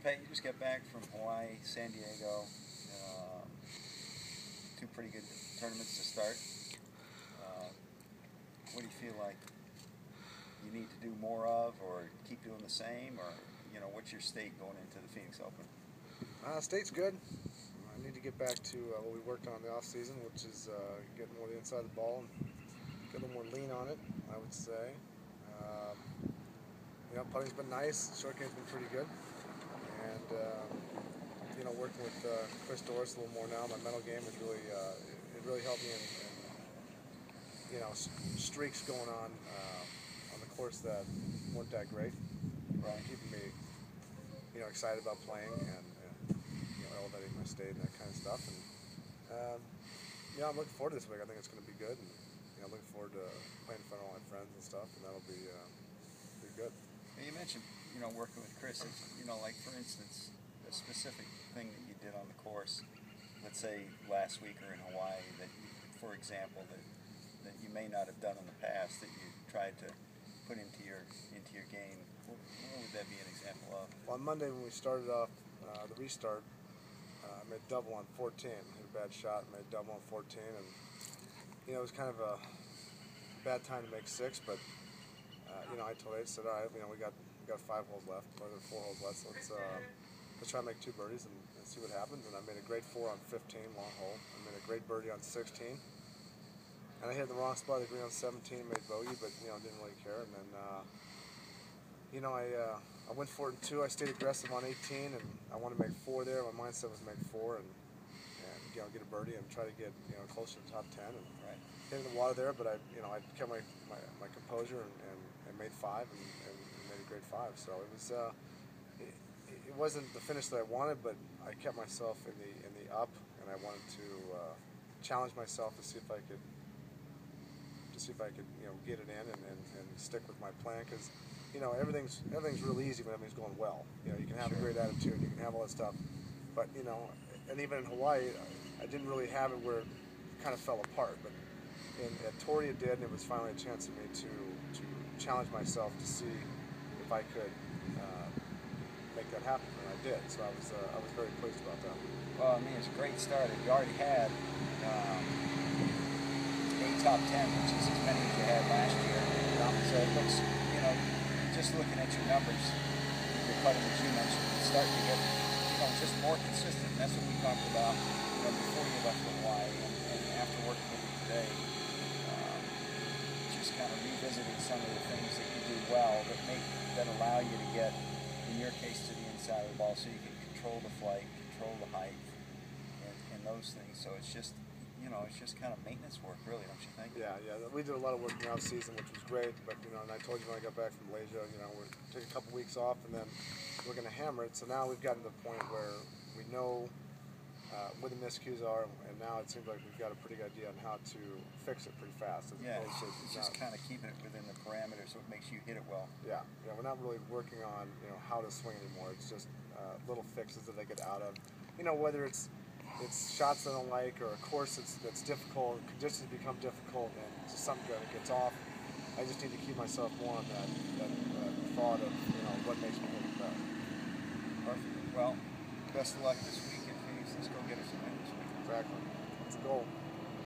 Pat, you just got back from Hawaii, San Diego. Two pretty good tournaments to start. What do you feel like you need to do more of, or keep doing the same, or what's your state going into the Phoenix Open? State's good. I need to get back to what we worked on in the off season, which is getting more the inside of the ball and get a little more lean on it, I would say. Putting's been nice. Short game's been pretty good, and working with Chris Dorris a little more now. My mental game is really it really helped me in streaks going on the course that weren't that great, right? Keeping me excited about playing and elevating my state and that kind of stuff. And I'm looking forward to this week. I think it's going to be good, and looking forward to playing in front of all my friends and stuff, and that'll be good. You mentioned working with Chris. Like for instance, a specific thing that you did on the course, let's say last week or in Hawaii, that for example that you may not have done in the past, that you tried to put into your game. What would that be an example of? Well, on Monday when we started off the restart, I made double on 14. Hit a bad shot, made double on 14, and it was kind of a bad time to make 6. But I told Ace, said, all right, we got 5 holes left, or 4 holes left. So let's try to make 2 birdies and see what happens. And I made a great 4 on 15, long hole. I made a great birdie on 16. And I hit the wrong spot of the green on 17, made bogey, but didn't really care. And then I went for it in 2. I stayed aggressive on 18, and I wanted to make 4 there. My mindset was to make 4 and get a birdie and try to get close to the top 10. And hit in the water there, but I kept my composure and made 5 and made a great 5. So it was it wasn't the finish that I wanted, but I kept myself in the up, and I wanted to challenge myself to see if I could get it in and stick with my plan, because everything's really easy when everything's going well. You can have a great attitude, you can have all that stuff, but and even in Hawaii, I didn't really have it where it kind of fell apart. But at Torrey it did, and it was finally a chance for me to challenge myself to see if I could make that happen, and I did. So I was very pleased about that. Well, I mean, it's a great start. You already had 8 top 10, which is as many as you had last year. So it looks, just looking at your numbers, your putting that you mentioned, it's starting to get, just more consistent. That's what we talked about, before you left Hawaii, and after working with you today, just kind of revisiting some of the things that you do well that allow you to get, in your case, to the inside of the ball, so you can control the flight, control the height, and those things. So it's just, it's just kind of maintenance work, really, don't you think? Yeah. We did a lot of work in the off season, which was great. But and I told you when I got back from Malaysia, we're taking a couple weeks off, and then we're going to hammer it. So now we've gotten to the point where we know where the miscues are, and now it seems like we've got a pretty good idea on how to fix it pretty fast. Yeah, it's just kind of keeping it within the parameters, so it makes you hit it well. Yeah. We're not really working on how to swing anymore. It's just little fixes that they get out of. Whether it's shots they don't like, or a course that's difficult, conditions become difficult, and just something that gets off. I just need to keep myself more on that thought of what makes me hit it best. Perfect. Well, best of luck this week in Phoenix. Let's go get us a win this week. Exactly. That's the goal.